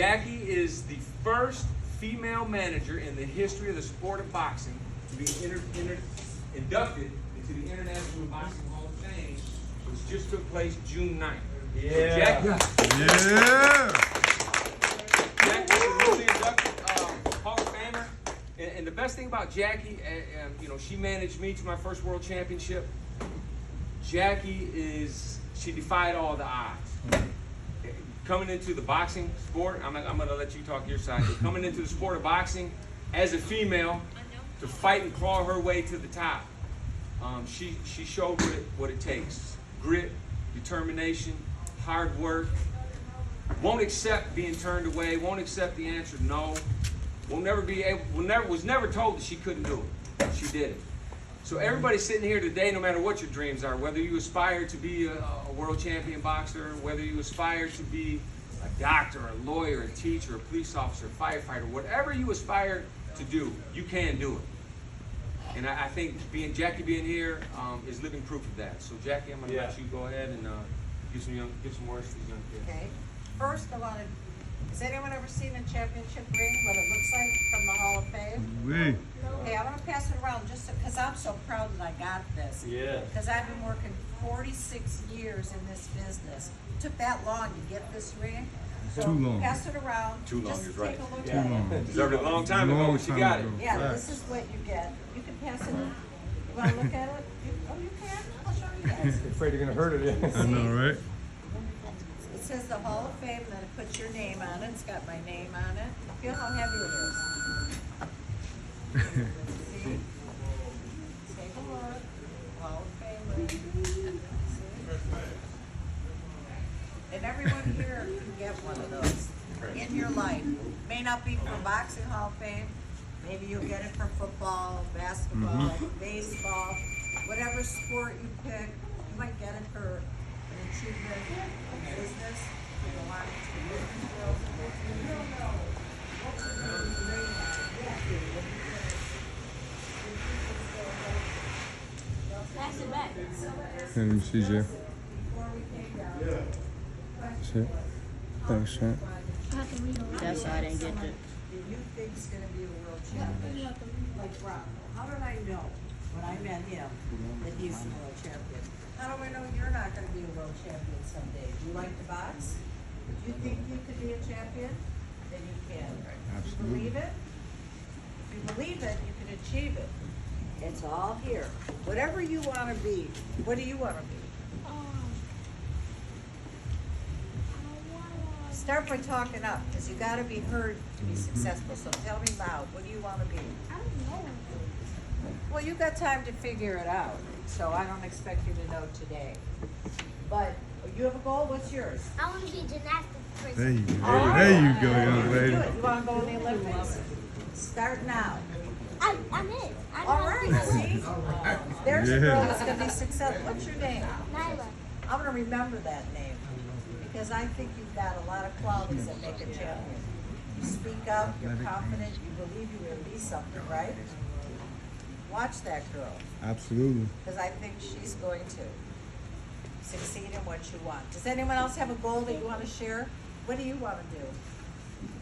Jackie is the first female manager in the history of the sport of boxing to be inducted into the International Boxing Hall of Fame, which just took place June 9th. Yeah. Jackie, Jackie is a newly inducted Hall of Famer. And the best thing about Jackie, you know, she managed me to my first world championship. She defied all the odds. Coming into the boxing sport, I'm going to let you talk your side. Coming into the sport of boxing as a female to fight and claw her way to the top, she showed what it takes: grit, determination, hard work. Won't accept being turned away. Won't accept the answer no. Was never told that she couldn't do it. She did it. So everybody sitting here today, no matter what your dreams are, whether you aspire to be a world champion boxer, whether you aspire to be a doctor, a lawyer, a teacher, a police officer, a firefighter, whatever you aspire to do, you can do it. And I think Jackie being here is living proof of that. So Jackie, I'm going to let you go ahead and give some words to these young kids. Okay. First, has anyone ever seen a championship ring, what it looks like from the Hall of Fame? Okay, I want to pass it around just because I'm so proud that I got this. Yeah. Because I've been working 46 years in this business. It took that long to get this ring. So Too long. Pass it around. Too long, just you're take right. a look Too at it. long. Deserved it a long time ago, but she got it. Yeah, this is what you get. You can pass it. You want to look at it? You can. I'll show you guys. Afraid you're gonna hurt it. I know, right? It says the Hall of Fame, then it puts your name on it. It's got my name on it. Feel how heavy it is. See? Take a look. Hall of Fame. See? And everyone here can get one of those in your life. May not be for Boxing Hall of Fame. Maybe you'll get it for football, basketball, baseball, whatever sport you pick. You might get it for an achievement in business. You don't want it to be Pass it back. Let me see, Jay. before we came down. Shit. Thanks, champ. That's why I didn't get it. Do you think he's going to be a world champion? Like Rob. How did I know when I met him that he's the world champion? How do I know you're not going to be a world champion someday? Do you like to box? Do you think you could be a champion? Then you can. Absolutely. You believe it? If you believe it, you can achieve it. It's all here. Whatever you want to be, what do you want to be? Start by talking up, because you got to be heard to be successful. So tell me loud. What do you want to be? I don't know. Well, you've got time to figure it out, so I don't expect you to know today. But you have a goal. What's yours? I want to be a gymnastics person. There you go. All right. There you go, young Do lady. it. You want to go in the Olympics? Start now. I'm in. I know All how to right. do it. See? There's a Yeah. girl that's going to be successful. What's your name? Nyla. I'm going to remember that name because I think you've got a lot of qualities that make a champion. You speak up, you're confident, you believe you will be something, right? Watch that girl Absolutely. because I think she's going to succeed in what you want. Does anyone else have a goal that you want to share? What do you want to do?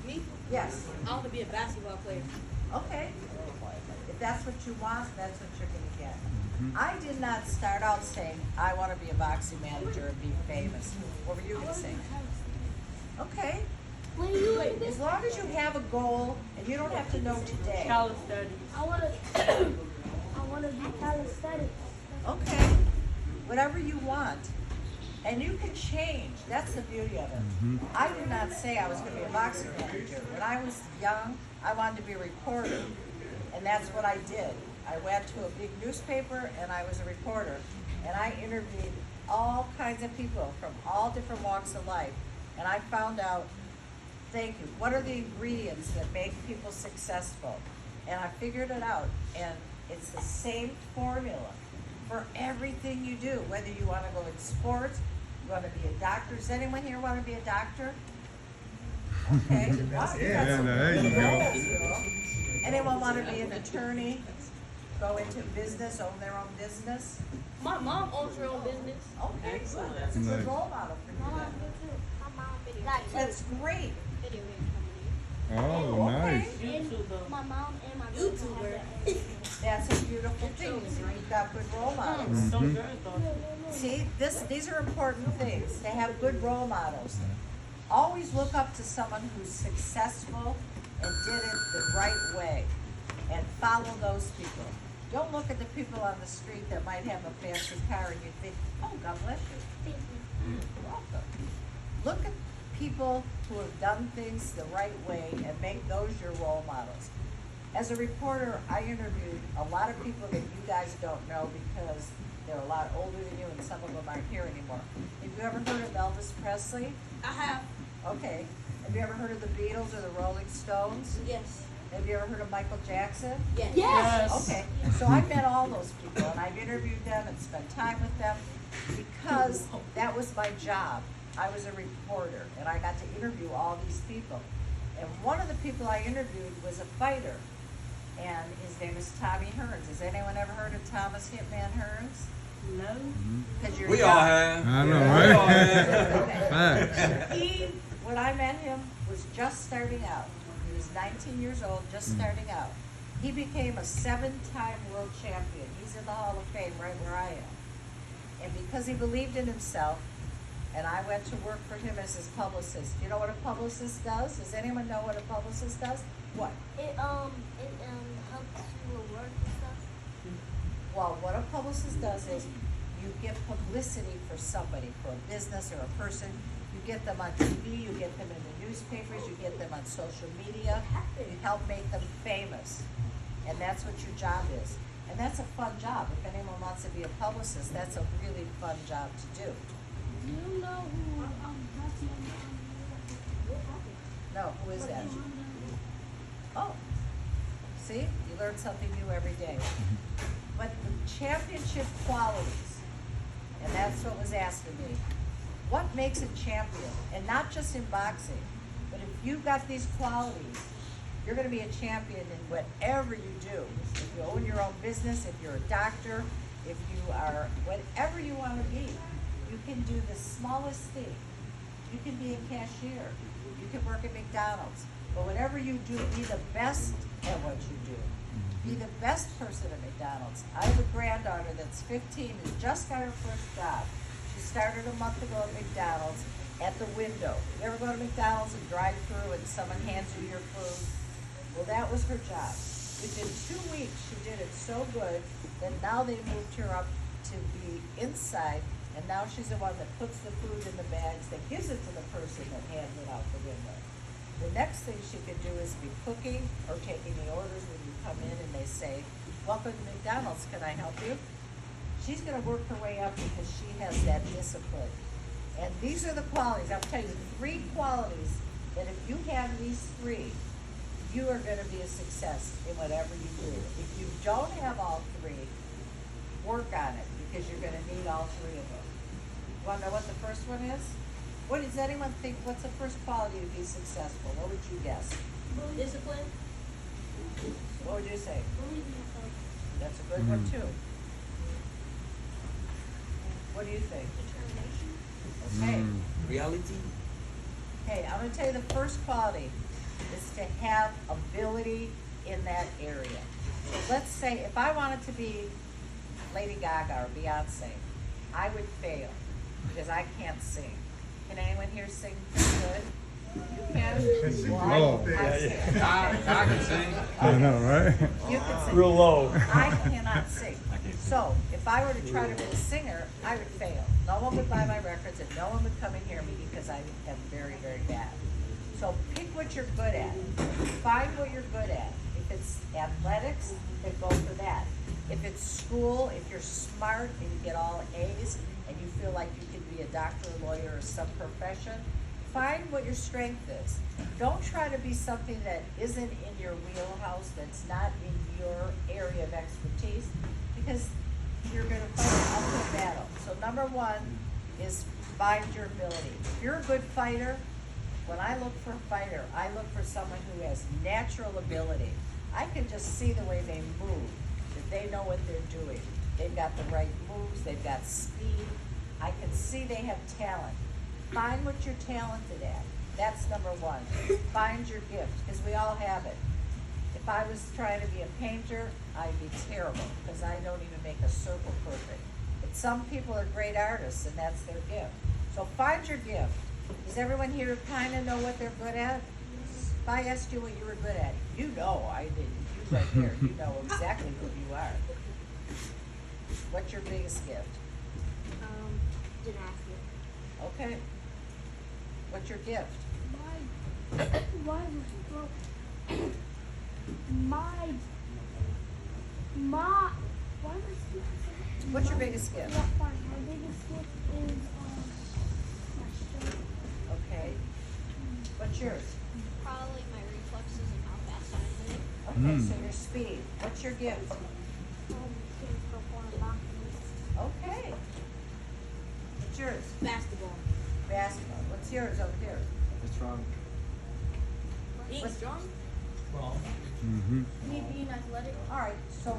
Me? Yes. I want to be a basketball player. Okay. If that's what you want, that's what you're going to get. I did not start out saying, I want to be a boxing manager and be famous. What were you going to say? Okay. When you As long as you have a goal and you don't have to know today. Calisthenics. I want to be calisthenics. Okay. Whatever you want. And you can change. That's the beauty of it. I did not say I was going to be a boxing manager. When I was young, I wanted to be a reporter. And that's what I did. I went to a big newspaper and I was a reporter. And I interviewed all kinds of people from all different walks of life. And I found out, thank you, what are the ingredients that make people successful? And I figured it out. And it's the same formula for everything you do, whether you want to go in sports, you want to be a doctor. Does anyone here want to be a doctor? Okay. Wow, you got some there you good go. goals. Anyone want to be an attorney? Go into business, own their own business? My mom owns her own business. Okay, good. That's a good Nice. role model for My you. mom did too. My mom video. That's great. Video game. my mom and my YouTuber. That's a beautiful thing. So you've got good role models. See, these are important things, to have good role models. Always look up to someone who's successful and did it the right way, and follow those people. Don't look at the people on the street that might have a fancy car and you think, oh, God bless you. You're welcome. Look at people who have done things the right way and make those your role models. As a reporter, I interviewed a lot of people that you guys don't know because they're a lot older than you and some of them aren't here anymore. Have you ever heard of Elvis Presley? I have. Okay. Have you ever heard of the Beatles or the Rolling Stones? Yes. Have you ever heard of Michael Jackson? Yes. Yes. Okay, so I met all those people and I've interviewed them and spent time with them because that was my job. I was a reporter and I got to interview all these people. And one of the people I interviewed was a fighter, and his name is Tommy Hearns. Has anyone ever heard of Thomas Hitman Hearns? No. Because you're We young. all have. I know, We all right? have. Facts. He, when I met him, was just starting out. He was 19 years old, just starting out. He became a 7-time world champion. He's in the Hall of Fame right where I am. And because he believed in himself, and I went to work for him as his publicist. You know what a publicist does? Does anyone know what a publicist does? What? It helps you with work and stuff. Well, what a publicist does is you get publicity for somebody, for a business or a person. You get them on TV, you get them in the newspapers, you get them on social media. You help make them famous. And that's what your job is. And that's a fun job. If anyone wants to be a publicist, that's a really fun job to do. Do you know who No, who is that? Oh, see, you learn something new every day. But the championship qualities, and that's what was asked of me. What makes a champion? And not just in boxing, but if you've got these qualities, you're gonna be a champion in whatever you do. If you own your own business, if you're a doctor, if you are whatever you wanna be, you can do the smallest thing. You can be a cashier. You can work at McDonald's. But whatever you do, be the best at what you do. Be the best person at McDonald's. I have a granddaughter that's 15 and just got her first job. She started a month ago at McDonald's at the window. You ever go to McDonald's and drive through and someone hands you your food? Well, that was her job. Within 2 weeks, she did it so good that now they moved her up to be inside. And now she's the one that puts the food in the bags, that gives it to the person that hands it out the window. The next thing she could do is be cooking or taking the orders when you come in and they say, welcome to McDonald's, can I help you? She's gonna work her way up because she has that discipline. And these are the qualities, I'll tell you, 3 qualities that if you have these 3, you are gonna be a success in whatever you do. If you don't have all 3, work on it because you're gonna need all 3 of them. Want to know what the first one is? What does anyone think? What's the first quality to be successful? What would you guess? Discipline. What would you say? Believe in yourself. That's a good one too. What do you think? Determination. Okay. Reality. Okay, I'm gonna tell you the first quality is to have ability in that area. So let's say if I wanted to be Lady Gaga or Beyonce, I would fail because I can't sing. Can anyone here sing good? You can? Well, I sing. I can sing. I know, right? You can sing. Real low. I cannot sing. So if I were to try to be a singer, I would fail. No one would buy my records and no one would come and hear me because I am very, very bad. So pick what you're good at. Find what you're good at. If it's athletics, then go for that. If it's school, if you're smart and you get all A's and you feel like you could be a doctor, a lawyer, or some profession, find what your strength is. Don't try to be something that isn't in your wheelhouse, that's not in your area of expertise, because you're going to fight an uphill battle. So number 1 is find your ability. If you're a good fighter, when I look for a fighter, I look for someone who has natural ability. I can just see the way they move, that they know what they're doing. They've got the right moves, they've got speed. I can see they have talent. Find what you're talented at. That's number 1. Find your gift, because we all have it. If If I was trying to be a painter, I'd be terrible, because I don't even make a circle perfect. But some people are great artists, and that's their gift. So find your gift. Does everyone here kind of know what they're good at? If I asked you what you were good at, you know I did. You right there, you know exactly who you are. What's your biggest gift? Gymnastics. Okay. What's your gift? My why am I speaking? What's your biggest gift? Yeah, fine. My biggest gift is my strength. Okay. What's yours? Probably my reflexes and how fast I move. Okay, so your speed. What's your gift? Strength for foreign boxing. Okay. What's yours? Basketball. Basketball. What's yours over here? What's wrong? Being What's- strong. Mm-hmm. Me being athletic. All right, so.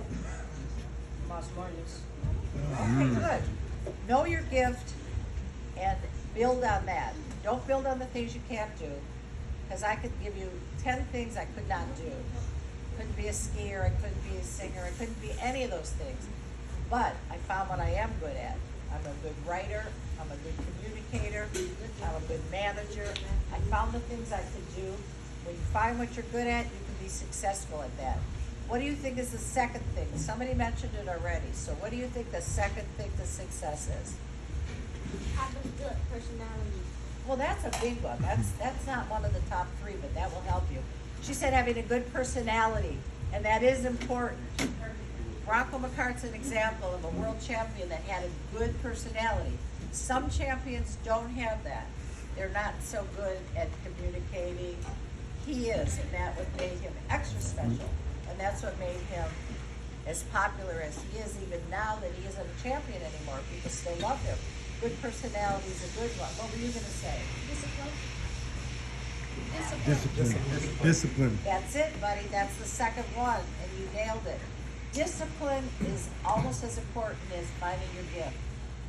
Okay, good. Know your gift and build on that. Don't build on the things you can't do, because I could give you 10 things I could not do. Couldn't be a skier, I couldn't be a singer, I couldn't be any of those things. But I found what I am good at. I'm a good writer, I'm a good communicator, I'm a good manager. I found the things I could do. When you find what you're good at, you can be successful at that. What do you think is the second thing? Somebody mentioned it already. So what do you think the second thing to success is? Have a good personality. Well, that's a big one. That's not one of the top 3, but that will help you. She said having a good personality, and that is important. Bronco McCart's an example of a world champion that had a good personality. Some champions don't have that. They're not so good at communicating. He is, and that what made him extra special. And that's what made him as popular as he is even now that he isn't a champion anymore. People still love him. Good personality is a good one. What were you going to say? Discipline. Discipline. That's it, buddy. That's the second one, and you nailed it. Discipline is almost as important as finding your gift.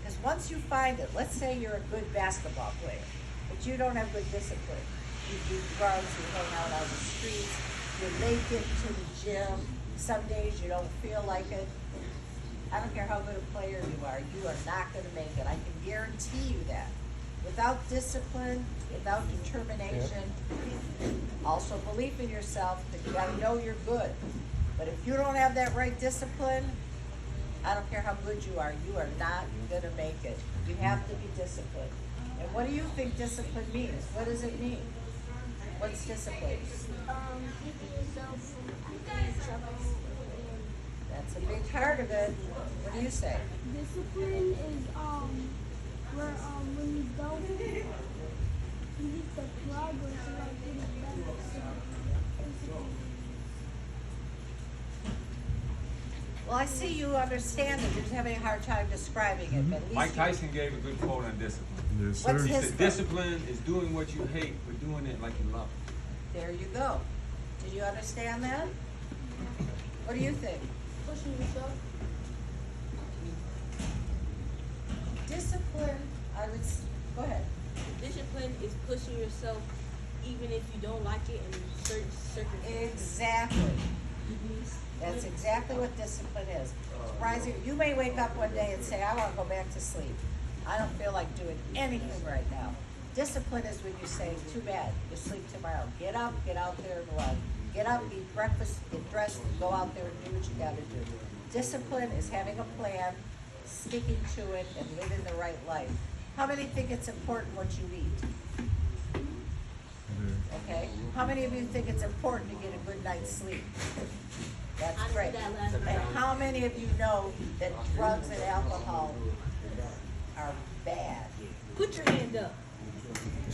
Because once you find it, let's say you're a good basketball player, but you don't have good discipline. You do drugs, you hang out on the streets, you're late getting to the gym, some days you don't feel like it. I don't care how good a player you are not going to make it. I can guarantee you that. Without discipline, without determination, also belief in yourself, that you gotta know you're good. But if you don't have that right discipline, I don't care how good you are not gonna make it. You have to be disciplined. And what do you think discipline means? What does it mean? What's discipline? Keeping yourself from acting trouble. That's a big part of it. What do you say? Discipline is where when you don't you get the progress like getting better. So discipline. Well, I see you understand it. You're just having a hard time describing it, but at least Mike you- Tyson gave a good quote on discipline. Yes, What's sir. He his said, quote? discipline is doing what you hate, but doing it like you love it. There you go. Did you understand that? What do you think? Pushing yourself. Discipline, I would, go ahead. Discipline is pushing yourself even if you don't like it in certain circumstances. Exactly. That's exactly what discipline is. Surprising, you may wake up one day and say, I want to go back to sleep. I don't feel like doing anything right now. Discipline is when you say, too bad, you'll sleep tomorrow. Get up, get out there and run. Get up, eat breakfast, get dressed, and go out there and do what you gotta do. Discipline is having a plan, sticking to it, and living the right life. How many think it's important what you eat? Okay? How many of you think it's important to get a good night's sleep? That's I did great. that last And night. how many of you know that drugs and alcohol are bad? Put your hand up.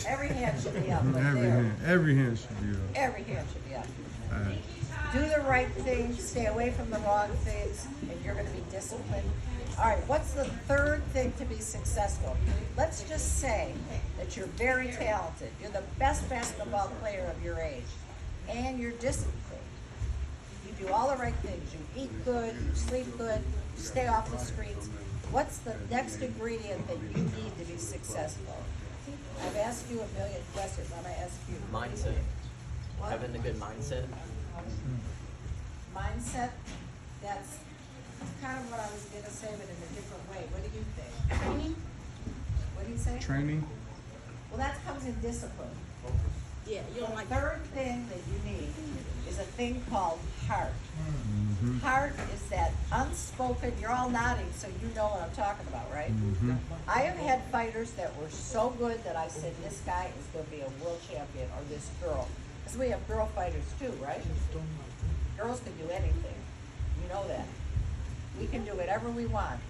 Every hand should be up, but Every hand should be up. every hand should be up. Alright. Do the right things, stay away from the wrong things, and you're gonna be disciplined. All right, what's the third thing to be successful? Let's just say that you're very talented. You're the best basketball player of your age, and you're disciplined. You do all the right things. You eat good, you sleep good, you stay off the streets. What's the next ingredient that you need to be successful? I've asked you a million questions. I'm gonna ask you. Mindset. What? Having a good mindset. mindset, that's kind of what I was gonna say, but in a different way. What do you think? Training. What do you say? Training. Well, that comes in discipline. Yeah, you don't The like third thing that you need is a thing called heart. Mm-hmm. Heart is that unspoken, you're all nodding, so you know what I'm talking about, right? Mm-hmm. I have had fighters that were so good that I said, this guy is gonna be a world champion, or this girl. Because we have girl fighters too, right? Girls can do anything, you know that. We can do whatever we want.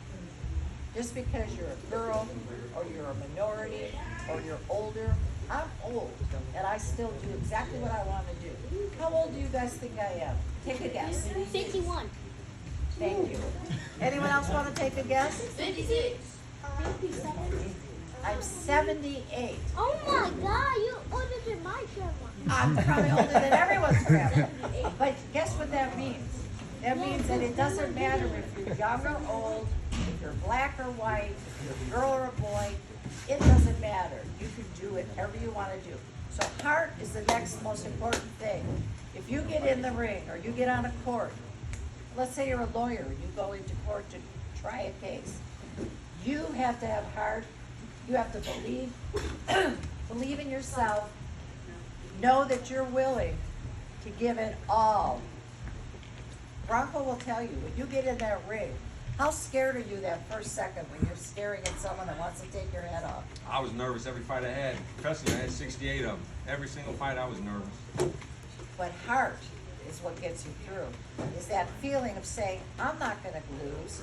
Just because you're a girl, or you're a minority, or you're older. I'm old, and I still do exactly what I want to do. How old do you guys think I am? Take a guess. 51. Thank you. Anyone else want to take a guess? 56. 57. I'm 78. Oh my God, you're older than my grandma. I'm probably older than everyone's grandma. But guess what that means? That means that it doesn't matter if you're young or old, if you're black or white, if you're a girl or a boy, it doesn't matter. You can do whatever you want to do. So heart is the next most important thing. If you get in the ring or you get on a court, let's say you're a lawyer and you go into court to try a case, you have to have heart. You have to believe, believe in yourself. Know that you're willing to give it all. Bronco will tell you, when you get in that ring, how scared are you that first second when you're staring at someone that wants to take your head off? I was nervous every fight I had. Professionally, I had 68 of them. Every single fight I was nervous. But heart is what gets you through, is that feeling of saying, I'm not gonna lose,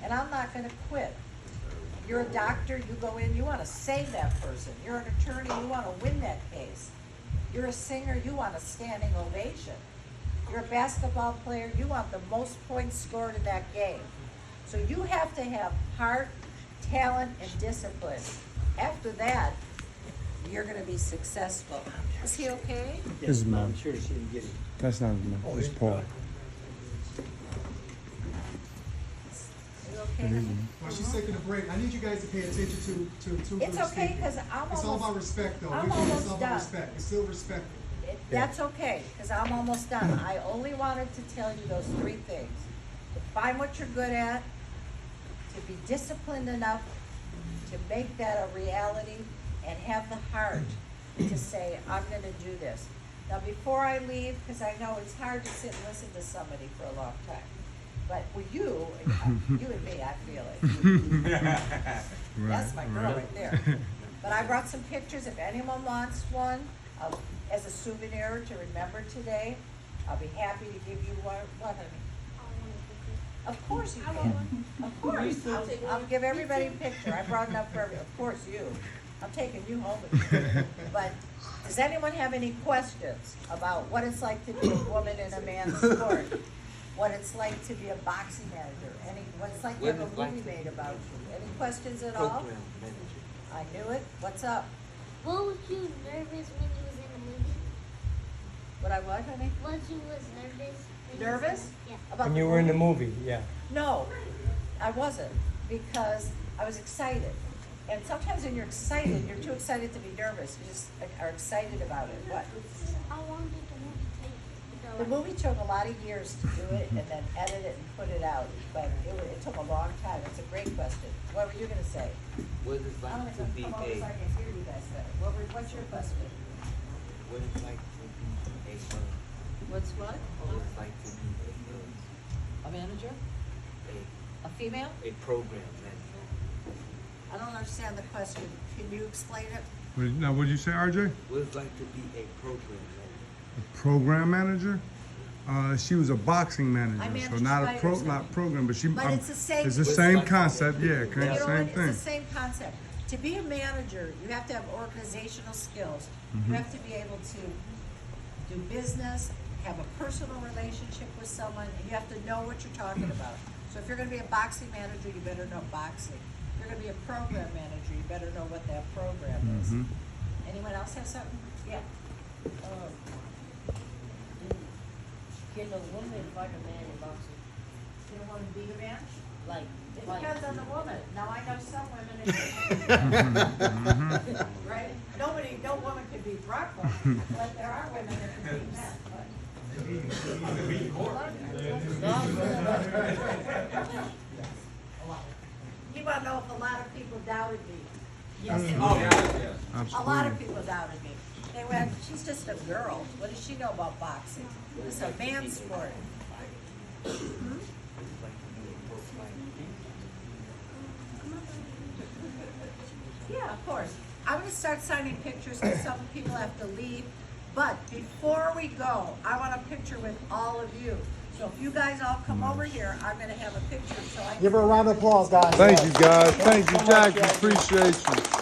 and I'm not gonna quit. You're a doctor, you go in, you wanna save that person. You're an attorney, you wanna win that case. You're a singer, you want a standing ovation. You're a basketball player, you want the most points scored in that game. So you have to have heart, talent, and discipline. After that, you're gonna be successful. Is he okay? His mom. I'm sure she didn't get it. That's not his mom. It's Paul. You okay? honey? While she's taking a break, I need you guys to pay attention to It's who's okay, speaking. cause I'm It's all about almost, respect, though. I'm It's almost all done. about respect. It's still respectful. that's okay, cause I'm almost done. I only wanted to tell you those three things. To find what you're good at, to be disciplined enough to make that a reality, and have the heart to say, I'm gonna do this. Now, before I leave, cause I know it's hard to sit and listen to somebody for a long time, but with you, you and me, I feel it. That's my girl right there. But I brought some pictures, if anyone wants one, as a souvenir to remember today, I'll be happy to give you one, honey? Of course you can. Of course. I'll give everybody a picture. I brought enough for everybody. Of course you. I'm taking you home with me. But does anyone have any questions about what it's like to be a woman in a man's sport? What it's like to be a boxing manager? What it's like to have a movie made about you? Any questions at all? Program manager. I knew it. What's up? What was you nervous when you was in the movie? What I what, honey? Was you was nervous? when you was Nervous? Yeah. About When you were in the movie, yeah. No, I wasn't, because I was excited. And sometimes when you're excited, you're too excited to be nervous. You just are excited about it. What? How long did the movie take? The movie took a lot of years to do it and then edit it and put it out, but it took a long time. It's a great question. What were you gonna say? What is it I'm like gonna to be come over a, so I can hear you guys better. What's your question? what is it like to be a, What's what? what is it like to be A manager? a A female? program manager? I don't understand the question. Can you explain it? Now, what did you say, RJ? What is it like to be a program manager? A program manager? She was a boxing manager, I so managed not a fighters. not program, but she. But it's the same- It's the same concept, yeah. You know Same what? thing. It's the same concept. To be a manager, you have to have organizational skills. You have to be able to do business, have a personal relationship with someone, and you have to know what you're talking about. So if you're gonna be a boxing manager, you better know boxing. If you're gonna be a program manager, you better know what that program is. Anyone else have something? Yeah. Can a woman fight a man in boxing? You don't wanna be a man? Like, It fight. depends on the woman. Now, I know some women, it's right? No woman can be Bronco, but there are women that can be men. But You want to know if a lot of people doubted me? Yes, Oh, yeah, yeah. a lot of Absolutely. people doubted me. They went, she's just a girl. What does she know about boxing? It's a man's sport. Yeah, of course. I'm gonna start signing pictures because some people have to leave. But before we go, I want a picture with all of you. So if you guys all come over here, I'm gonna have a picture so I can. Give her a round of applause, guys. Thank you, guys. Thank you, Jackie. Appreciate you.